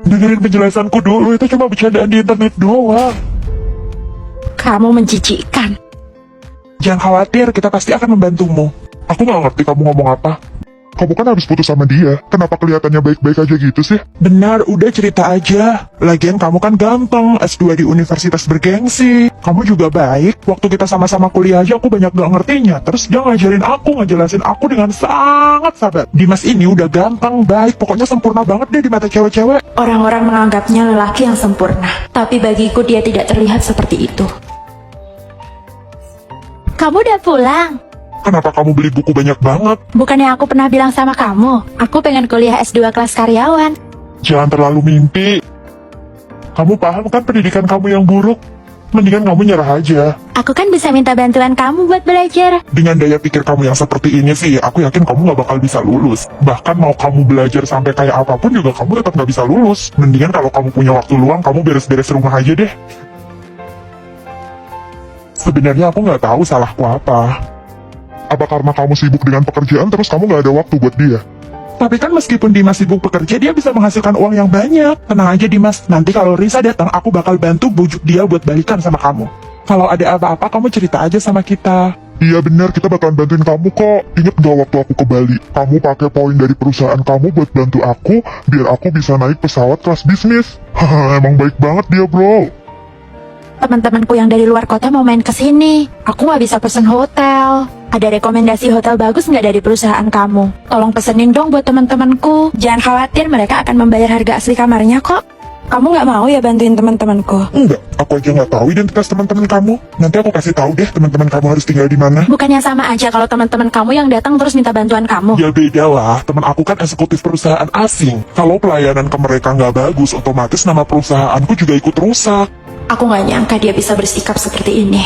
Dengerin penjelasanku dulu, itu cuma bercandaan di internet doang. Kamu menjijikkan. Jangan khawatir, kita pasti akan membantumu. Aku gak ngerti kamu ngomong apa. Kamu kan habis putus sama dia. Kenapa kelihatannya baik-baik aja gitu sih? Benar, udah cerita aja. Lagian kamu kan ganteng, S2 di universitas bergengsi. Kamu juga baik. Waktu kita sama-sama kuliah aja aku banyak gak ngertinya. Terus dia ngajarin aku, ngejelasin aku dengan sangat sabar. Dimas ini udah ganteng, baik, pokoknya sempurna banget deh di mata cewek-cewek. Orang-orang menganggapnya lelaki yang sempurna. Tapi bagiku dia tidak terlihat seperti itu. Kamu udah pulang? Kenapa kamu beli buku banyak banget? Bukannya aku pernah bilang sama kamu, aku pengen kuliah S2 kelas karyawan. Jangan terlalu mimpi. Kamu paham kan pendidikan kamu yang buruk? Mendingan kamu nyerah aja. Aku kan bisa minta bantuan kamu buat belajar. Dengan daya pikir kamu yang seperti ini sih, aku yakin kamu gak bakal bisa lulus. Bahkan mau kamu belajar sampai kayak apapun juga kamu tetap gak bisa lulus. Mendingan kalau kamu punya waktu luang, kamu beres-beres rumah aja deh. Sebenarnya aku gak tahu salahku apa. Apa karena kamu sibuk dengan pekerjaan terus kamu gak ada waktu buat dia? Tapi kan meskipun Dimas sibuk bekerja, dia bisa menghasilkan uang yang banyak. Tenang aja Dimas, nanti kalau Risa datang, aku bakal bantu bujuk dia buat balikan sama kamu. Kalau ada apa-apa, kamu cerita aja sama kita. Iya benar, kita bakalan bantuin kamu kok. Ingat gak waktu aku ke Bali? Kamu pakai poin dari perusahaan kamu buat bantu aku, biar aku bisa naik pesawat kelas bisnis. Haha, emang baik banget dia bro. Teman-temanku yang dari luar kota mau main ke sini. Aku nggak bisa pesen hotel. Ada rekomendasi hotel bagus nggak dari perusahaan kamu? Tolong pesenin dong buat teman-temanku. Jangan khawatir, mereka akan membayar harga asli kamarnya kok. Kamu nggak mau ya bantuin teman-temanku? Enggak, aku aja nggak tahu identitas teman-teman kamu. Nanti aku kasih tahu deh teman-teman kamu harus tinggal di mana. Bukannya sama aja kalau teman-teman kamu yang datang terus minta bantuan kamu? Ya beda lah, teman aku kan eksekutif perusahaan asing. Kalau pelayanan ke mereka nggak bagus, otomatis nama perusahaanku juga ikut rusak. Aku nggak nyangka dia bisa bersikap seperti ini.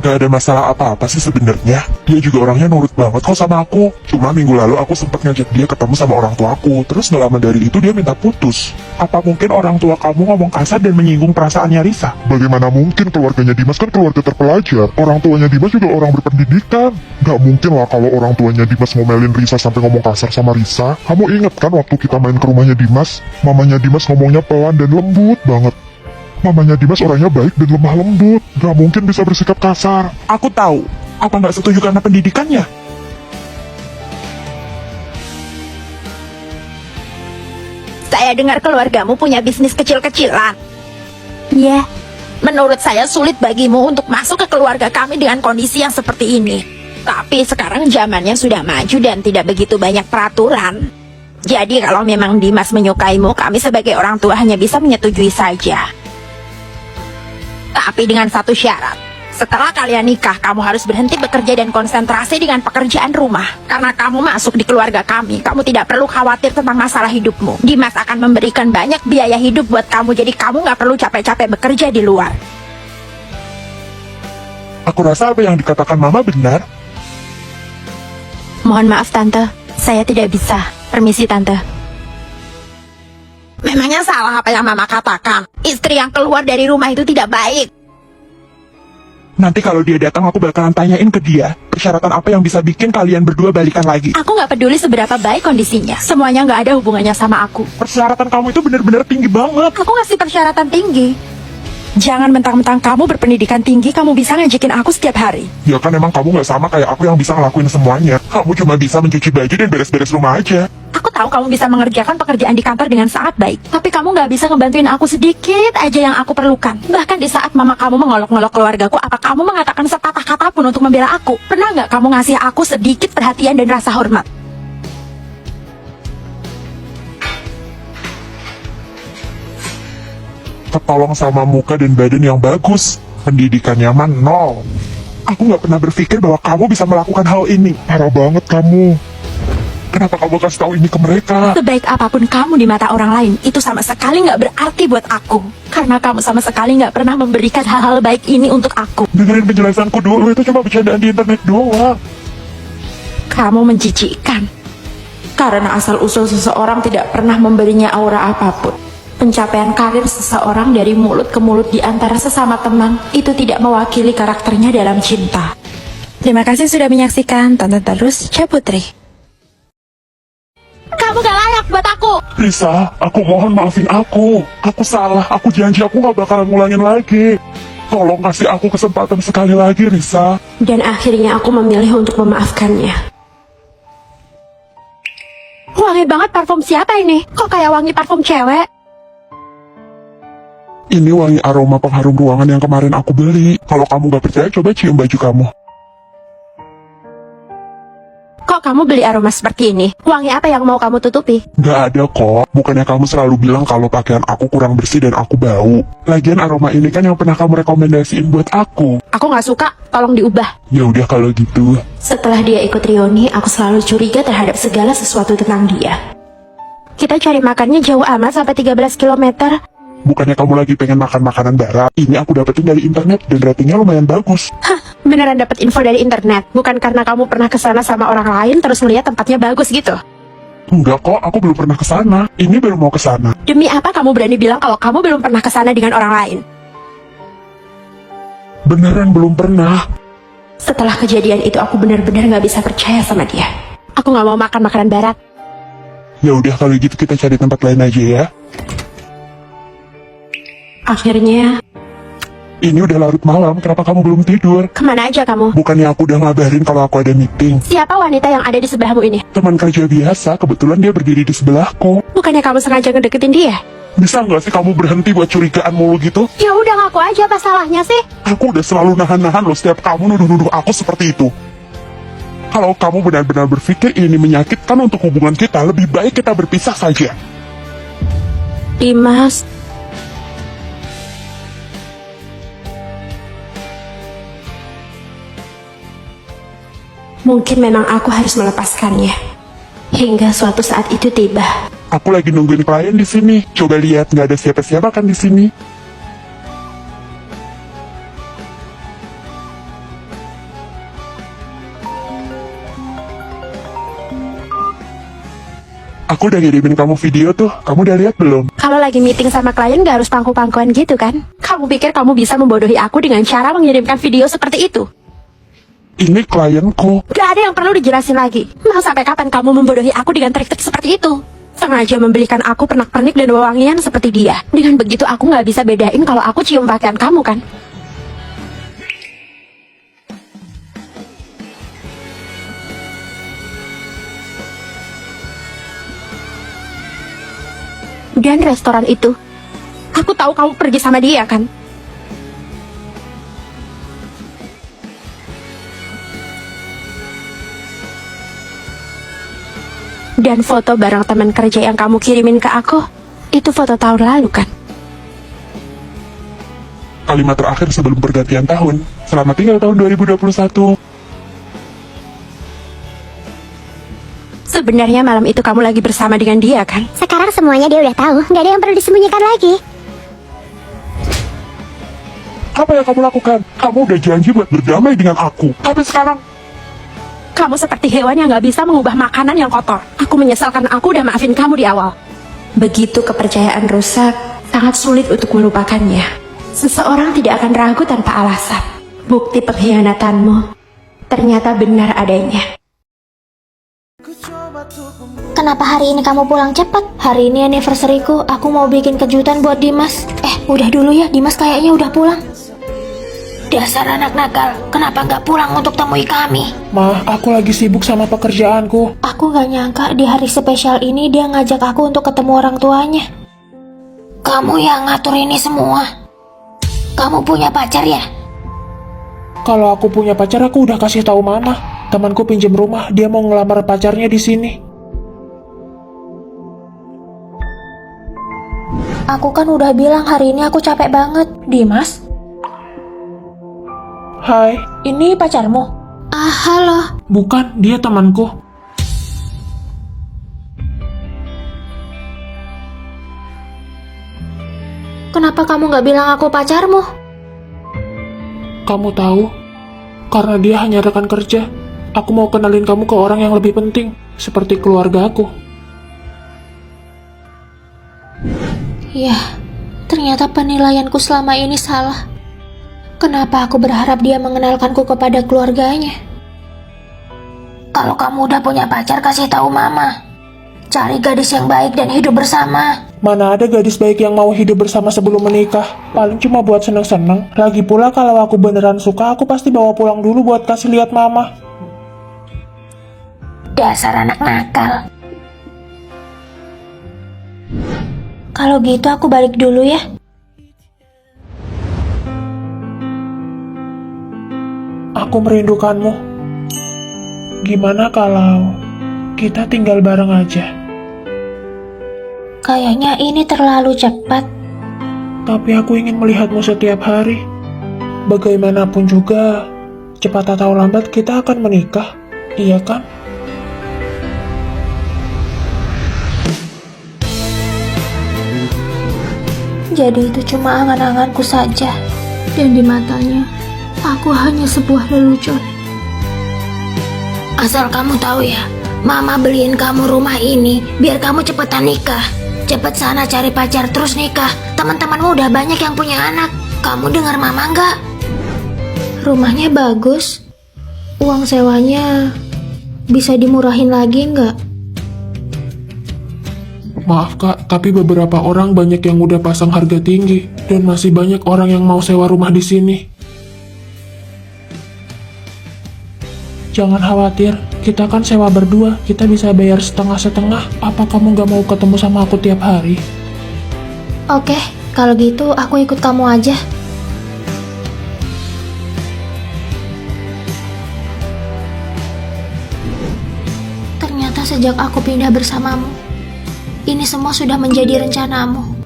Gak ada masalah apa-apa sih sebenarnya. Dia juga orangnya nurut banget kok sama aku. Cuma minggu lalu aku sempat ngajak dia ketemu sama orang tua aku. Terus gak lama dari itu dia minta putus. Apa mungkin orang tua kamu ngomong kasar dan menyinggung perasaannya Risa? Bagaimana mungkin, keluarganya Dimas kan keluarga terpelajar. Orang tuanya Dimas juga orang berpendidikan. Gak mungkin lah kalau orang tuanya Dimas ngomelin Risa sampai ngomong kasar sama Risa. Kamu inget kan waktu kita main ke rumahnya Dimas? Mamanya Dimas ngomongnya pelan dan lembut banget. Mamanya Dimas orangnya baik dan lemah lembut. Gak mungkin bisa bersikap kasar. Aku tahu. Apa nggak setuju karena pendidikannya? Saya dengar keluargamu punya bisnis kecil-kecilan. Ya, menurut saya sulit bagimu untuk masuk ke keluarga kami dengan kondisi yang seperti ini. Tapi sekarang zamannya sudah maju dan tidak begitu banyak peraturan. Jadi kalau memang Dimas menyukaimu, kami sebagai orang tua hanya bisa menyetujui saja. Tapi dengan satu syarat. Setelah kalian nikah, kamu harus berhenti bekerja dan konsentrasi dengan pekerjaan rumah. Karena kamu masuk di keluarga kami, kamu tidak perlu khawatir tentang masalah hidupmu. Dimas akan memberikan banyak biaya hidup buat kamu, jadi kamu nggak perlu capek-capek bekerja di luar. Aku rasa apa yang dikatakan Mama benar. Mohon maaf Tante, saya tidak bisa. Permisi Tante. Memangnya salah apa yang Mama katakan? Istri yang keluar dari rumah itu tidak baik. Nanti kalau dia datang aku bakalan tanyain ke dia persyaratan apa yang bisa bikin kalian berdua balikan lagi. Aku nggak peduli seberapa baik kondisinya. Semuanya nggak ada hubungannya sama aku. Persyaratan kamu itu benar-benar tinggi banget. Aku ngasih persyaratan tinggi. Jangan mentang-mentang kamu berpendidikan tinggi, kamu bisa ngajakin aku setiap hari. Ya kan emang kamu gak sama kayak aku yang bisa ngelakuin semuanya. Kamu cuma bisa mencuci baju dan beres-beres rumah aja. Aku tahu kamu bisa mengerjakan pekerjaan di kantor dengan sangat baik. Tapi kamu nggak bisa ngebantuin aku sedikit aja yang aku perlukan. Bahkan di saat mama kamu mengolok-ngolok keluargaku, apa kamu mengatakan sepatah kata pun untuk membela aku? Pernah nggak kamu ngasih aku sedikit perhatian dan rasa hormat? Ketolong sama muka dan badan yang bagus. Pendidikannya mah nol. Aku gak pernah berpikir bahwa kamu bisa melakukan hal ini. Parah banget kamu. Kenapa kamu kasih tahu ini ke mereka? Sebaik apapun kamu di mata orang lain, itu sama sekali nggak berarti buat aku. Karena kamu sama sekali nggak pernah memberikan hal-hal baik ini untuk aku. Dengerin penjelasanku dulu, itu cuma bercandaan di internet doang. Kamu menjijikkan. Karena asal-usul seseorang tidak pernah memberinya aura apapun. Pencapaian karir seseorang dari mulut ke mulut di antara sesama teman, itu tidak mewakili karakternya dalam cinta. Terima kasih sudah menyaksikan. Tonton terus Caputri. Kamu gak layak buat aku. Risa, aku mohon maafin aku. Aku salah, aku janji aku gak bakalan ngulangin lagi. Tolong kasih aku kesempatan sekali lagi, Risa. Dan akhirnya aku memilih untuk memaafkannya. Wangi banget parfum siapa ini? Kok kayak wangi parfum cewek? Ini wangi aroma pengharum ruangan yang kemarin aku beli. Kalau kamu gak percaya, coba cium baju kamu. Kok kamu beli aroma seperti ini? Wangi apa yang mau kamu tutupi? Gak ada kok. Bukannya kamu selalu bilang kalau pakaian aku kurang bersih dan aku bau. Lagian aroma ini kan yang pernah kamu rekomendasiin buat aku. Aku gak suka, tolong diubah. Ya udah kalau gitu. Setelah dia ikut Rioni, aku selalu curiga terhadap segala sesuatu tentang dia. Kita cari makannya jauh amat sampai 13 km. Bukannya kamu lagi pengen makan makanan barat. Ini aku dapetin dari internet dan ratingnya lumayan bagus. Hah, beneran dapat info dari internet? Bukan karena kamu pernah kesana sama orang lain terus melihat tempatnya bagus gitu? Enggak kok, aku belum pernah kesana. Ini baru mau kesana. Demi apa kamu berani bilang kalau kamu belum pernah kesana dengan orang lain? Beneran belum pernah. Setelah kejadian itu aku benar-benar gak bisa percaya sama dia. Aku gak mau makan makanan barat. Ya udah kalau gitu kita cari tempat lain aja ya. Akhirnya, Ini udah larut malam, kenapa kamu belum tidur? Kemana aja kamu? Bukannya aku udah ngabarin kalau aku ada meeting. Siapa wanita yang ada di sebelahmu ini? Teman kerja biasa, kebetulan dia berdiri di sebelahku. Bukannya kamu sengaja ngedeketin dia? Bisa nggak sih kamu berhenti buat curigaan mulu gitu? Ya udah ngaku aja apa salahnya sih? Aku udah selalu nahan-nahan loh setiap kamu nuduh-nuduh aku seperti itu. Kalau kamu benar-benar berpikir ini menyakitkan untuk hubungan kita, lebih baik kita berpisah saja. Dimas, mungkin memang aku harus melepaskannya. Hingga suatu saat itu tiba. Aku lagi nungguin klien di sini. Coba lihat, nggak ada siapa-siapa kan di sini. Aku udah ngirimin kamu video tuh. Kamu udah lihat belum? kalau lagi meeting sama klien gak harus pangku-pangkuan gitu kan? Kamu pikir kamu bisa membodohi aku dengan cara mengirimkan video seperti itu? Ini klienku. Gak ada yang perlu dijelasin lagi. Mau sampai kapan kamu membodohi aku dengan trik-trik seperti itu? Sengaja membelikan aku pernak-pernik dan wewangian seperti dia. Dengan begitu aku gak bisa bedain kalau aku cium pakaian kamu kan? Dan restoran itu, aku tahu kamu pergi sama dia kan? Dan foto bareng teman kerja yang kamu kirimin ke aku, itu foto tahun lalu kan? Kalimat terakhir sebelum pergantian tahun. Selamat tinggal tahun 2021. Sebenarnya malam itu kamu lagi bersama dengan dia kan? Sekarang semuanya dia udah tahu, nggak ada yang perlu disembunyikan lagi. Apa yang kamu lakukan? Kamu udah janji buat berdamai dengan aku. Tapi sekarang Kamu seperti hewan yang gak bisa mengubah makanan yang kotor. Aku menyesal karena aku udah maafin kamu di awal. Begitu kepercayaan rusak, sangat sulit untuk melupakannya. Seseorang tidak akan ragu tanpa alasan. Bukti pengkhianatanmu ternyata benar adanya. Kenapa hari ini kamu pulang cepat? Hari ini anniversary-ku, aku mau bikin kejutan buat Dimas. Udah dulu ya, Dimas kayaknya udah pulang. Dasar anak nakal, kenapa nggak pulang untuk temui kami? Ma, aku lagi sibuk sama pekerjaanku. Aku nggak nyangka di hari spesial ini dia ngajak aku untuk ketemu orang tuanya. Kamu yang ngatur ini semua. Kamu punya pacar ya? Kalau aku punya pacar, aku udah kasih tahu Mama. Temanku pinjem rumah, dia mau ngelamar pacarnya di sini. Aku kan udah bilang hari ini aku capek banget. Dimas? Hai, Ini pacarmu? Halo. bukan, dia temanku. Kenapa kamu nggak bilang aku pacarmu? Kamu tahu, karena dia hanya rekan kerja. Aku mau kenalin kamu ke orang yang lebih penting, seperti keluarga aku. Ya, ternyata penilaianku selama ini salah. Kenapa aku berharap dia mengenalkanku kepada keluarganya? Kalau kamu udah punya pacar, kasih tahu Mama. Cari gadis yang baik dan hidup bersama. Mana ada gadis baik yang mau hidup bersama sebelum menikah? Paling cuma buat seneng-seneng. Lagi pula kalau aku beneran suka, aku pasti bawa pulang dulu buat kasih lihat mama. Dasar anak nakal. Kalau gitu aku balik dulu ya. Aku merindukanmu. Gimana kalau kita tinggal bareng aja? Kayaknya ini terlalu cepat. Tapi aku ingin melihatmu setiap hari. Bagaimanapun juga, cepat atau lambat kita akan menikah, iya kan? Jadi itu cuma angan-anganku saja. Dan di matanya, aku hanya sebuah lelucon. Asal kamu tahu ya, Mama beliin kamu rumah ini biar kamu cepetan nikah. Cepet sana cari pacar terus nikah. Teman-temanmu udah banyak yang punya anak. Kamu dengar Mama nggak? Rumahnya bagus. Uang sewanya bisa dimurahin lagi nggak? Maaf kak, tapi beberapa orang banyak yang udah pasang harga tinggi. Dan masih banyak orang yang mau sewa rumah di sini. Jangan khawatir, kita kan sewa berdua, kita bisa bayar setengah-setengah. Apa kamu gak mau ketemu sama aku tiap hari? Oke, kalau gitu aku ikut kamu aja. Ternyata sejak aku pindah bersamamu, ini semua sudah menjadi rencanamu.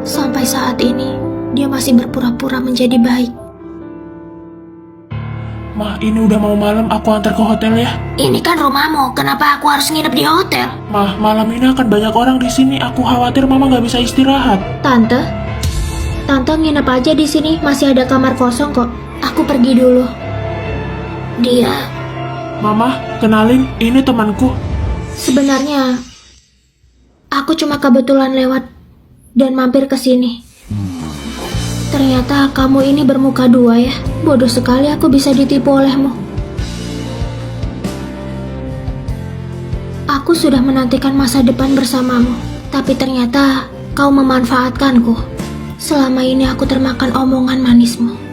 Sampai saat ini, dia masih berpura-pura menjadi baik. Ma, ini udah mau malam, aku antar ke hotel ya. Ini kan rumahmu, kenapa aku harus nginep di hotel? Ma, malam ini akan banyak orang di sini. Aku khawatir mama gak bisa istirahat. Tante nginep aja di sini, masih ada kamar kosong kok. Aku pergi dulu. Dia, Mama, kenalin, ini temanku. Sebenarnya aku cuma kebetulan lewat dan mampir ke sini. Ternyata kamu ini bermuka dua ya. Bodoh sekali aku bisa ditipu olehmu. Aku sudah menantikan masa depan bersamamu, tapi ternyata kau memanfaatkanku. Selama ini aku termakan omongan manismu.